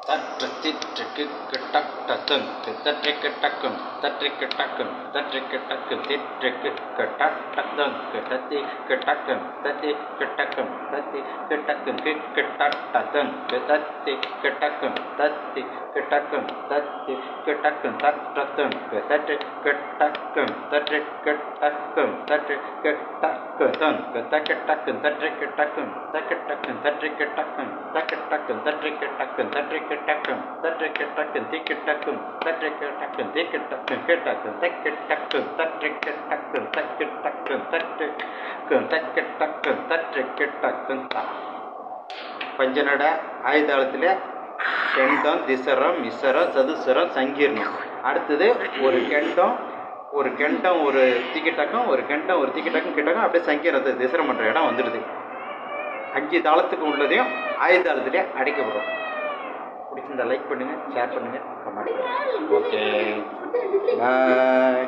தற்றத்திற்கு டக்டத்தன் தற்றிக்கு டக்கும் தற்றிக்கு டக்கும் தற்றிக்கு டக்கு திற்றுக்கு டக்டத்தன் தத்தி டக்கும் தத்தி டக்கும் தத்தி டக்கும் டக்டத்தன் தத்தி டக்கும் தத்தி டக்கும் தத்தி டக்கும் தற்றத்தன் தற்றி டக்கும் தற்றிக்கு டக்கும் தற்றிக்கு டக்குதன் தக்கு டக்கும் தற்றிக்கு டக்கும் தக்கு டக்கும் தற்றிக்கு டக்கும் தக்கு டக்கும் தற்றிக்கு டக்கும் தற்றிக்கு டக்கும் தற்றிக்கு டக்கும் திக்கு டக்கும் தற்றிக்கு டக்கும் திக்கு டக்கும் கிட்டக்கும் தக்கு டக்கும் தற்றிக்கு டக்கும் தக்கு டக்கும் தற்றிக்கு தக்கு டக்கும் தற்றிக்கு டக்கும் பஞ்சநட ஆயுதாளத்தில் கெண்டம் திசரம் மிசரம் சதுசரம் சங்கீர்ணம். அடுத்தது ஒரு கெண்டம் ஒரு திக்கிட்டக்கம் ஒரு கெண்டம் ஒரு திக்கிட்டக்கம் கிட்டக்கம் அப்படியே சங்கீர்ணத்தை திசரம் பண்ணுற இடம் வந்துடுது. 5 தாளத்துக்கு உள்ளதையும் ஆயுதாளத்திலே அடைக்கப்படும். பிடிச்சிருந்தா லைக் பண்ணுங்கள், ஷேர் பண்ணுங்கள், கமெண்ட் பண்ணுங்கள். ஓகே, பாய்.